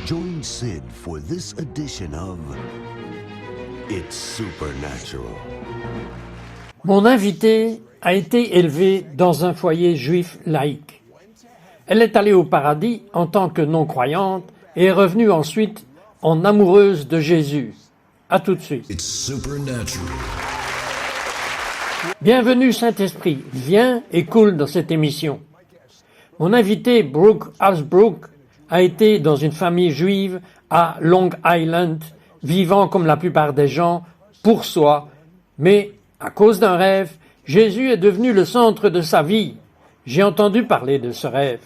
Join Sid for this edition of It's Supernatural. Mon invitée a été élevée dans un foyer juif laïque. Elle est allée au paradis en tant que non-croyante et est revenue ensuite en amoureuse de Jésus. À tout de suite. It's Supernatural. Bienvenue Saint-Esprit, viens et coule dans cette émission. Mon invité Brooke Hasbrook a été dans une famille juive à Long Island, vivant comme la plupart des gens pour soi, mais à cause d'un rêve, Jésus est devenu le centre de sa vie. J'ai entendu parler de ce rêve.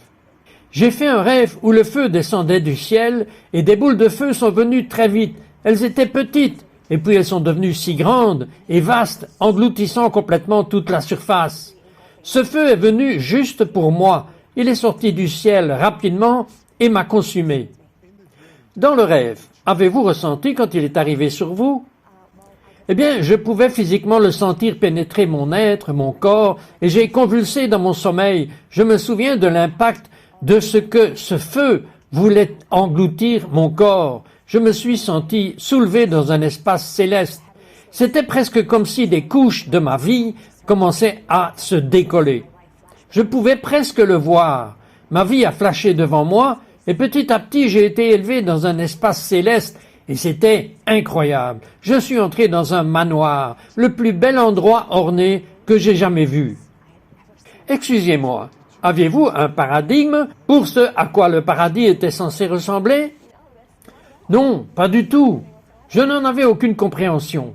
J'ai fait un rêve où le feu descendait du ciel et des boules de feu sont venues très vite. Elles étaient petites et puis elles sont devenues si grandes et vastes, engloutissant complètement toute la surface. Ce feu est venu juste pour moi. Il est sorti du ciel rapidement et m'a consumé. Dans le rêve, avez-vous ressenti quand il est arrivé sur vous? Eh bien, je pouvais physiquement le sentir pénétrer mon être, mon corps, et j'ai convulsé dans mon sommeil. Je me souviens de l'impact de ce que ce feu voulait engloutir mon corps. Je me suis senti soulevé dans un espace céleste. C'était presque comme si des couches de ma vie commençaient à se décoller. Je pouvais presque le voir. Ma vie a flashé devant moi, et petit à petit j'ai été élevé dans un espace céleste, et c'était incroyable. Je suis entré dans un manoir, le plus bel endroit orné que j'ai jamais vu. Excusez-moi, aviez-vous un paradigme pour ce à quoi le paradis était censé ressembler? Non, pas du tout. Je n'en avais aucune compréhension.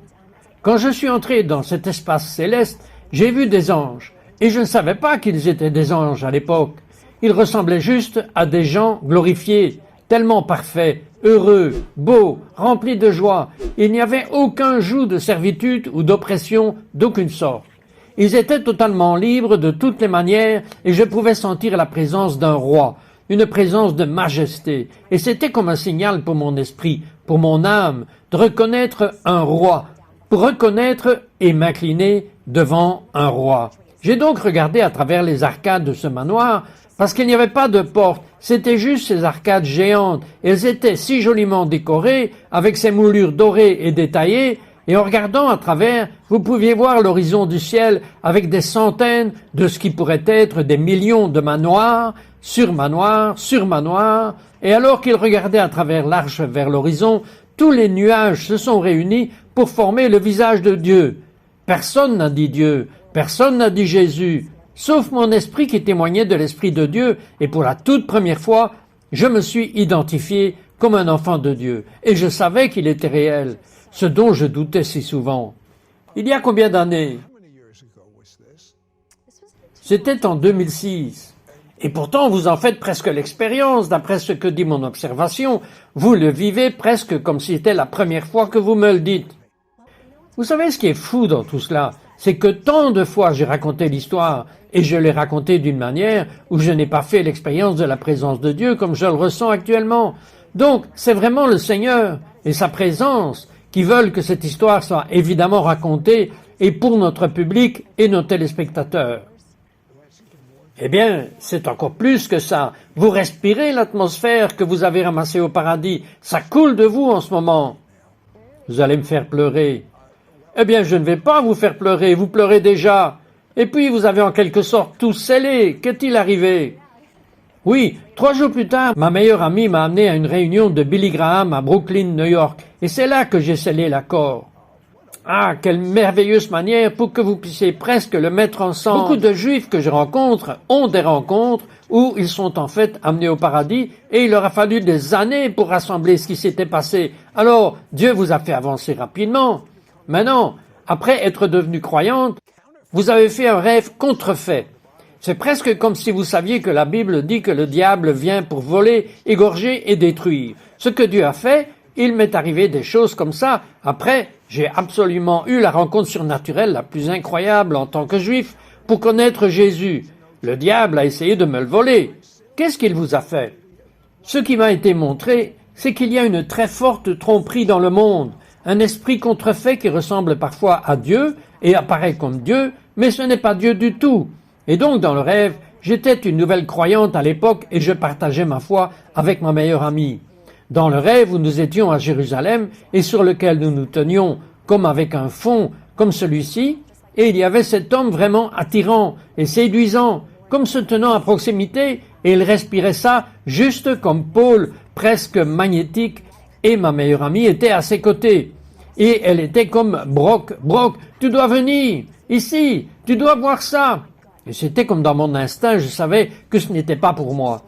Quand je suis entré dans cet espace céleste, j'ai vu des anges, et je ne savais pas qu'ils étaient des anges à l'époque. Ils ressemblaient juste à des gens glorifiés, tellement parfaits, heureux, beaux, remplis de joie. Il n'y avait aucun joug de servitude ou d'oppression d'aucune sorte. Ils étaient totalement libres de toutes les manières et je pouvais sentir la présence d'un roi, une présence de majesté. Et c'était comme un signal pour mon esprit, pour mon âme, de reconnaître un roi, pour reconnaître et m'incliner devant un roi. J'ai donc regardé à travers les arcades de ce manoir parce qu'il n'y avait pas de porte, c'était juste ces arcades géantes. Elles étaient si joliment décorées, avec ces moulures dorées et détaillées, et en regardant à travers, vous pouviez voir l'horizon du ciel avec des centaines de ce qui pourrait être des millions de manoirs, sur manoirs, et alors qu'ils regardaient à travers l'arche vers l'horizon, tous les nuages se sont réunis pour former le visage de Dieu. Personne n'a dit Dieu, personne n'a dit Jésus, sauf mon esprit qui témoignait de l'Esprit de Dieu, et pour la toute première fois, je me suis identifié comme un enfant de Dieu, et je savais qu'il était réel, ce dont je doutais si souvent. Il y a combien d'années? C'était en 2006. Et pourtant, vous en faites presque l'expérience, d'après ce que dit mon observation. Vous le vivez presque comme si c'était la première fois que vous me le dites. Vous savez ce qui est fou dans tout cela? C'est que tant de fois j'ai raconté l'histoire, et je l'ai raconté d'une manière où je n'ai pas fait l'expérience de la présence de Dieu comme je le ressens actuellement. Donc, c'est vraiment le Seigneur et sa présence qui veulent que cette histoire soit évidemment racontée et pour notre public et nos téléspectateurs. Eh bien, c'est encore plus que ça. Vous respirez l'atmosphère que vous avez ramassée au paradis. Ça coule de vous en ce moment. Vous allez me faire pleurer. Eh bien, je ne vais pas vous faire pleurer, vous pleurez déjà. Et puis, vous avez en quelque sorte tout scellé. Qu'est-il arrivé? Oui, 3 jours plus tard, ma meilleure amie m'a amené à une réunion de Billy Graham à Brooklyn, New York. Et c'est là que j'ai scellé l'accord. Ah, quelle merveilleuse manière pour que vous puissiez presque le mettre ensemble. Beaucoup de Juifs que je rencontre ont des rencontres où ils sont en fait amenés au paradis et il leur a fallu des années pour rassembler ce qui s'était passé. Alors, Dieu vous a fait avancer rapidement. Maintenant, après être devenue croyante, vous avez fait un rêve contrefait. C'est presque comme si vous saviez que la Bible dit que le diable vient pour voler, égorger et détruire. Ce que Dieu a fait, il m'est arrivé des choses comme ça. Après, j'ai absolument eu la rencontre surnaturelle la plus incroyable en tant que juif pour connaître Jésus. Le diable a essayé de me le voler. Qu'est-ce qu'il vous a fait? Ce qui m'a été montré, c'est qu'il y a une très forte tromperie dans le monde, un esprit contrefait qui ressemble parfois à Dieu et apparaît comme Dieu, mais ce n'est pas Dieu du tout. Et donc, dans le rêve, j'étais une nouvelle croyante à l'époque et je partageais ma foi avec ma meilleure amie. dans le rêve où nous étions à Jérusalem et sur lequel nous nous tenions comme avec un fond comme celui-ci, et il y avait cet homme vraiment attirant et séduisant, comme se tenant à proximité, et il respirait ça juste comme Paul, presque magnétique, et ma meilleure amie était à ses côtés. Et elle était comme Brock, tu dois venir, ici, tu dois voir ça. Et c'était comme dans mon instinct, je savais que ce n'était pas pour moi.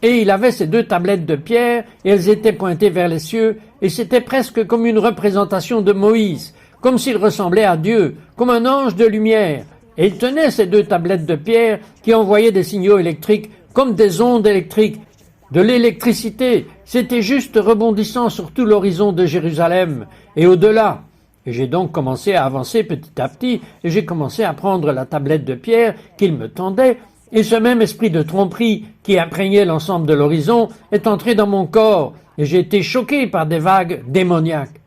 Et il avait ces 2 tablettes de pierre, et elles étaient pointées vers les cieux, et c'était presque comme une représentation de Moïse, comme s'il ressemblait à Dieu, comme un ange de lumière. Et il tenait ces 2 tablettes de pierre qui envoyaient des signaux électriques comme des ondes électriques, de l'électricité. C'était juste rebondissant sur tout l'horizon de Jérusalem et au-delà. Et j'ai donc commencé à avancer petit à petit, et j'ai commencé à prendre la tablette de pierre qu'il me tendait, et ce même esprit de tromperie qui imprégnait l'ensemble de l'horizon est entré dans mon corps, et j'ai été choqué par des vagues démoniaques.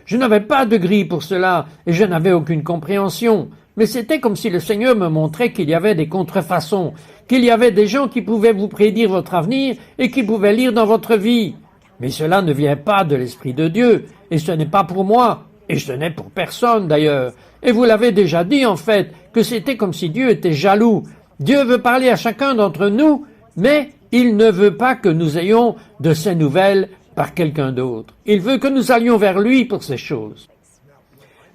Je n'avais pas de grille pour cela, et je n'avais aucune compréhension, mais c'était comme si le Seigneur me montrait qu'il y avait des contrefaçons, qu'il y avait des gens qui pouvaient vous prédire votre avenir et qui pouvaient lire dans votre vie. Mais cela ne vient pas de l'Esprit de Dieu, et ce n'est pas pour moi, et ce n'est pour personne d'ailleurs. Et vous l'avez déjà dit en fait, que c'était comme si Dieu était jaloux. Dieu veut parler à chacun d'entre nous, mais il ne veut pas que nous ayons de ces nouvelles par quelqu'un d'autre. Il veut que nous allions vers lui pour ces choses.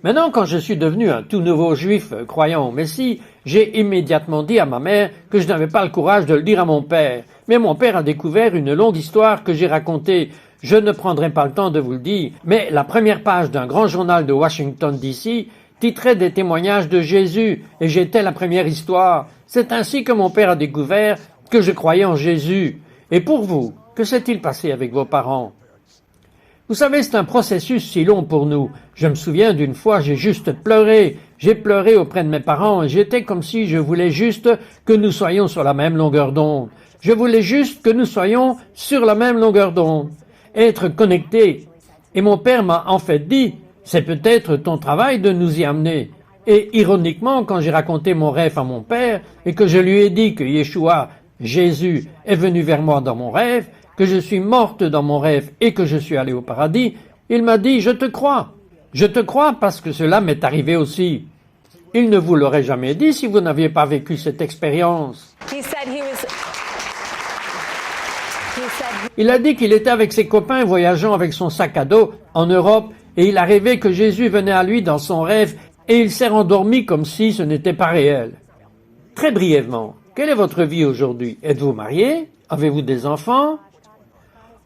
Maintenant, quand je suis devenu un tout nouveau juif croyant au Messie, j'ai immédiatement dit à ma mère que je n'avais pas le courage de le dire à mon père. Mais mon père a découvert une longue histoire que j'ai racontée. Je ne prendrai pas le temps de vous le dire, mais la première page d'un grand journal de Washington, D.C. titrait des témoignages de Jésus, et j'étais la première histoire. C'est ainsi que mon père a découvert que je croyais en Jésus. Et pour vous, que s'est-il passé avec vos parents? Vous savez, c'est un processus si long pour nous. Je me souviens d'une fois, j'ai juste pleuré. J'ai pleuré auprès de mes parents et j'étais comme si je voulais juste que nous soyons sur la même longueur d'onde. Je voulais juste que nous soyons sur la même longueur d'onde. Être connectés. Et mon père m'a en fait dit, c'est peut-être ton travail de nous y amener. Et ironiquement, quand j'ai raconté mon rêve à mon père et que je lui ai dit que Yeshua, Jésus, est venu vers moi dans mon rêve, que je suis morte dans mon rêve et que je suis allée au paradis, il m'a dit « Je te crois. Je te crois parce que cela m'est arrivé aussi. » Il ne vous l'aurait jamais dit si vous n'aviez pas vécu cette expérience. Il a dit qu'il était avec ses copains voyageant avec son sac à dos en Europe et il a rêvé que Jésus venait à lui dans son rêve et il s'est rendormi comme si ce n'était pas réel. Très brièvement, quelle est votre vie aujourd'hui? Êtes-vous marié? Avez-vous des enfants?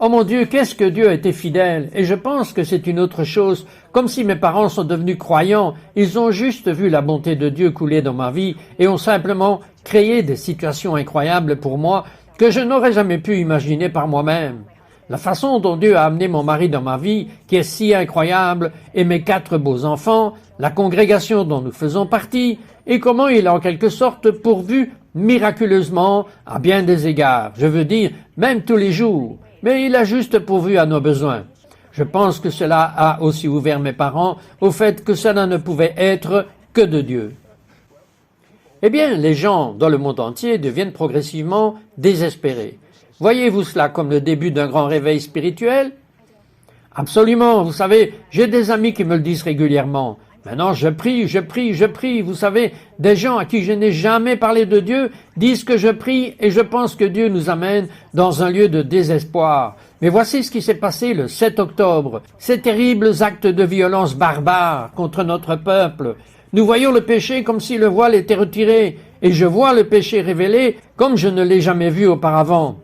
Oh mon Dieu, qu'est-ce que Dieu a été fidèle! Et je pense que c'est une autre chose, comme si mes parents sont devenus croyants, ils ont juste vu la bonté de Dieu couler dans ma vie et ont simplement créé des situations incroyables pour moi que je n'aurais jamais pu imaginer par moi-même. La façon dont Dieu a amené mon mari dans ma vie, qui est si incroyable, et mes 4 beaux enfants, la congrégation dont nous faisons partie, et comment il a en quelque sorte pourvu miraculeusement à bien des égards, je veux dire même tous les jours, mais il a juste pourvu à nos besoins. Je pense que cela a aussi ouvert mes parents au fait que cela ne pouvait être que de Dieu. Eh bien, les gens dans le monde entier deviennent progressivement désespérés. Voyez-vous cela comme le début d'un grand réveil spirituel? Absolument, vous savez, j'ai des amis qui me le disent régulièrement. Maintenant, je prie. Vous savez, des gens à qui je n'ai jamais parlé de Dieu disent que je prie et je pense que Dieu nous amène dans un lieu de désespoir. Mais voici ce qui s'est passé le 7 octobre. Ces terribles actes de violence barbares contre notre peuple. Nous voyons le péché comme si le voile était retiré et je vois le péché révélé comme je ne l'ai jamais vu auparavant.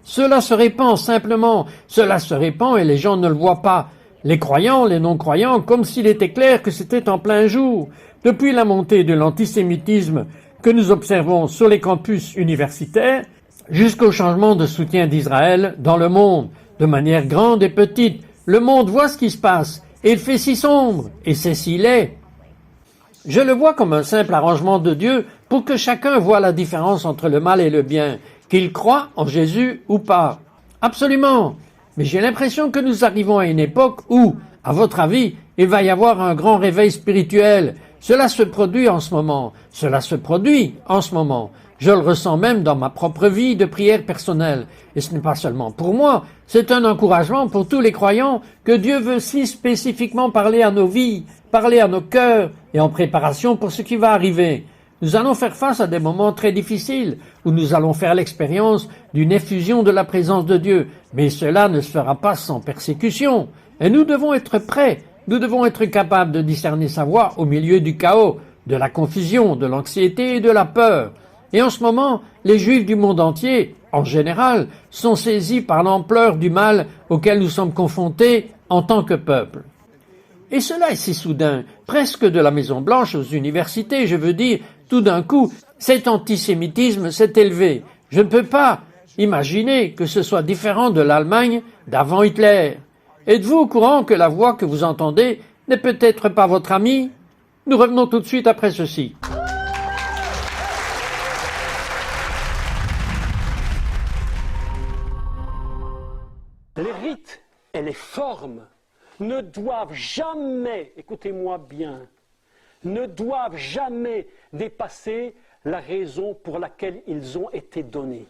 Cela se répand simplement, cela se répand et les gens ne le voient pas. Les croyants, les non-croyants, comme s'il était clair que c'était en plein jour. Depuis la montée de l'antisémitisme que nous observons sur les campus universitaires, jusqu'au changement de soutien d'Israël dans le monde, de manière grande et petite, le monde voit ce qui se passe, et il fait si sombre, et c'est si laid. Je le vois comme un simple arrangement de Dieu pour que chacun voie la différence entre le mal et le bien, qu'il croit en Jésus ou pas. Absolument. Mais j'ai l'impression que nous arrivons à une époque où, à votre avis, il va y avoir un grand réveil spirituel. Cela se produit en ce moment. Je le ressens même dans ma propre vie de prière personnelle. Et ce n'est pas seulement pour moi, c'est un encouragement pour tous les croyants que Dieu veut si spécifiquement parler à nos vies, parler à nos cœurs et en préparation pour ce qui va arriver. Nous allons faire face à des moments très difficiles où nous allons faire l'expérience d'une effusion de la présence de Dieu. Mais cela ne se fera pas sans persécution. Et nous devons être prêts. Nous devons être capables de discerner sa voix au milieu du chaos, de la confusion, de l'anxiété et de la peur. Et en ce moment, les Juifs du monde entier, en général, sont saisis par l'ampleur du mal auquel nous sommes confrontés en tant que peuple. Et cela est si soudain, presque de la Maison-Blanche aux universités, je veux dire, tout d'un coup, cet antisémitisme s'est élevé. Je ne peux pas imaginer que ce soit différent de l'Allemagne d'avant Hitler. Êtes-vous au courant que la voix que vous entendez n'est peut-être pas votre amie? Nous revenons tout de suite après ceci. Les rites et les formes ne doivent jamais, écoutez-moi bien, ne doivent jamais dépasser la raison pour laquelle ils ont été donnés.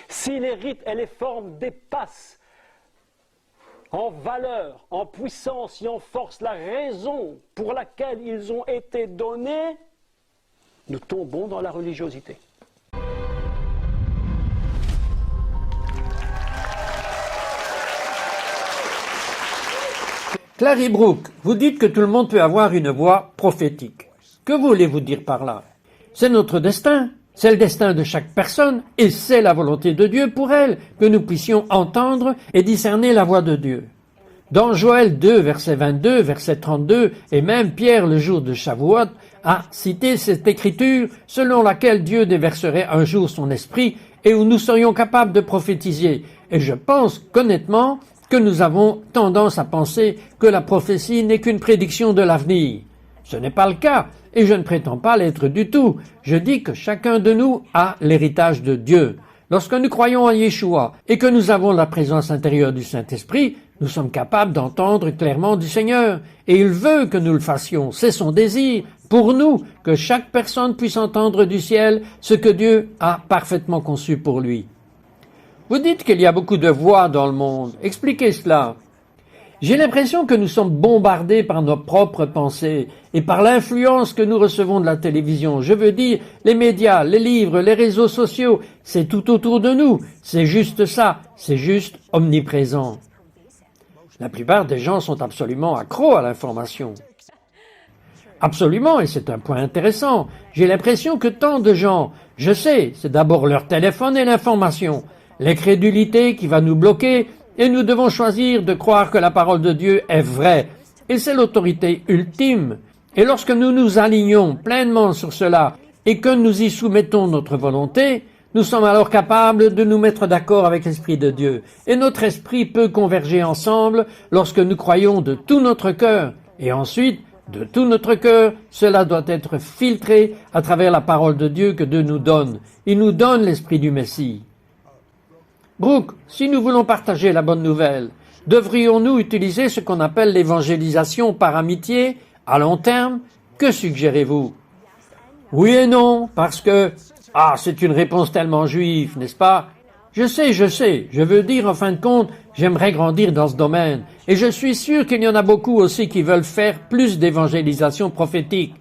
Si les rites et les formes dépassent en valeur, en puissance et en force la raison pour laquelle ils ont été donnés, nous tombons dans la religiosité. Clary Brooke, vous dites que tout le monde peut avoir une voix prophétique. Que voulez-vous dire par là? C'est notre destin, c'est le destin de chaque personne et c'est la volonté de Dieu pour elle que nous puissions entendre et discerner la voix de Dieu. Dans Joël 2, verset 22, verset 32, et même Pierre le jour de Shavuot a cité cette écriture selon laquelle Dieu déverserait un jour son esprit et où nous serions capables de prophétiser. Et je pense qu'honnêtement, que nous avons tendance à penser que la prophétie n'est qu'une prédiction de l'avenir. Ce n'est pas le cas, et je ne prétends pas l'être du tout. Je dis que chacun de nous a l'héritage de Dieu. Lorsque nous croyons en Yeshua et que nous avons la présence intérieure du Saint-Esprit, nous sommes capables d'entendre clairement du Seigneur. Et il veut que nous le fassions. C'est son désir pour nous que chaque personne puisse entendre du ciel ce que Dieu a parfaitement conçu pour lui. Vous dites qu'il y a beaucoup de voix dans le monde. Expliquez cela. J'ai l'impression que nous sommes bombardés par nos propres pensées et par l'influence que nous recevons de la télévision. Je veux dire, les médias, les livres, les réseaux sociaux, c'est tout autour de nous. C'est juste ça, c'est juste omniprésent. La plupart des gens sont absolument accros à l'information. Absolument, et c'est un point intéressant. J'ai l'impression que tant de gens, je sais, c'est d'abord leur téléphone et l'information. L'incrédulité qui va nous bloquer et nous devons choisir de croire que la parole de Dieu est vraie. Et c'est l'autorité ultime. Et lorsque nous nous alignons pleinement sur cela et que nous y soumettons notre volonté, nous sommes alors capables de nous mettre d'accord avec l'Esprit de Dieu. Et notre esprit peut converger ensemble lorsque nous croyons de tout notre cœur. Et ensuite, de tout notre cœur, cela doit être filtré à travers la parole de Dieu que Dieu nous donne. Il nous donne l'Esprit du Messie. Brooke, si nous voulons partager la bonne nouvelle, devrions-nous utiliser ce qu'on appelle l'évangélisation par amitié à long terme? Que suggérez-vous? Oui et non, parce que, c'est une réponse tellement juive, n'est-ce pas? Je sais, je veux dire, en fin de compte, j'aimerais grandir dans ce domaine, et je suis sûr qu'il y en a beaucoup aussi qui veulent faire plus d'évangélisation prophétique.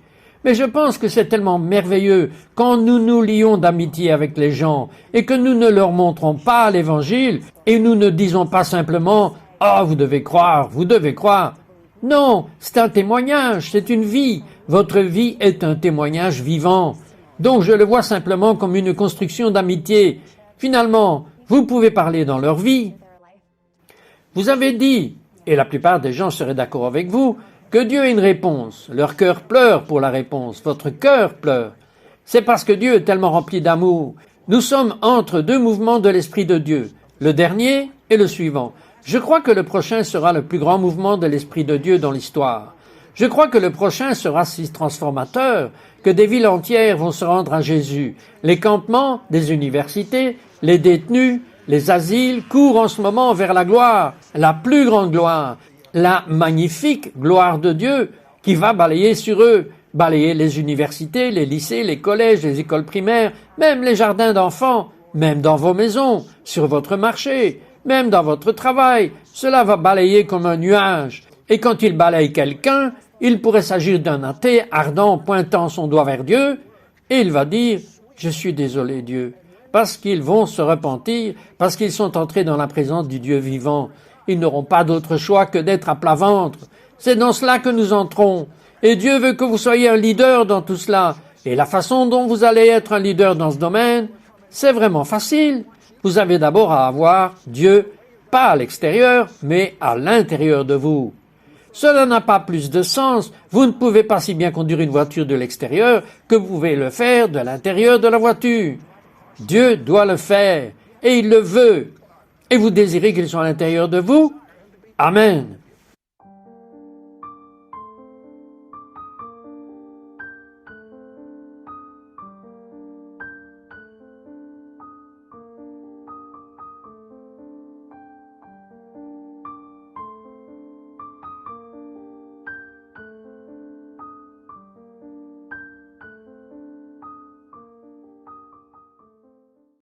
Mais je pense que c'est tellement merveilleux quand nous nous lions d'amitié avec les gens et que nous ne leur montrons pas l'Évangile et nous ne disons pas simplement « Ah, vous devez croire, vous devez croire ». Non, c'est un témoignage, c'est une vie. Votre vie est un témoignage vivant. Donc je le vois simplement comme une construction d'amitié. Finalement, vous pouvez parler dans leur vie. Vous avez dit, et la plupart des gens seraient d'accord avec vous, que Dieu a une réponse. Leur cœur pleure pour la réponse. Votre cœur pleure. C'est parce que Dieu est tellement rempli d'amour. Nous sommes entre deux mouvements de l'Esprit de Dieu, le dernier et le suivant. Je crois que le prochain sera le plus grand mouvement de l'Esprit de Dieu dans l'histoire. Je crois que le prochain sera si transformateur que des villes entières vont se rendre à Jésus. Les campements des universités, les détenus, les asiles courent en ce moment vers la gloire, la plus grande gloire, la magnifique gloire de Dieu qui va balayer sur eux. balayer les universités, les lycées, les collèges, les écoles primaires, même les jardins d'enfants, même dans vos maisons, sur votre marché, même dans votre travail. Cela va balayer comme un nuage. Et quand il balaye quelqu'un, il pourrait s'agir d'un athée ardent pointant son doigt vers Dieu, et il va dire « Je suis désolé Dieu », parce qu'ils vont se repentir, parce qu'ils sont entrés dans la présence du Dieu vivant. Ils n'auront pas d'autre choix que d'être à plat ventre. C'est dans cela que nous entrons. Et Dieu veut que vous soyez un leader dans tout cela. Et la façon dont vous allez être un leader dans ce domaine, c'est vraiment facile. Vous avez d'abord à avoir Dieu, pas à l'extérieur, mais à l'intérieur de vous. Cela n'a pas plus de sens. Vous ne pouvez pas si bien conduire une voiture de l'extérieur que vous pouvez le faire de l'intérieur de la voiture. Dieu doit le faire, et il le veut. Et vous désirez qu'il soit à l'intérieur de vous? Amen.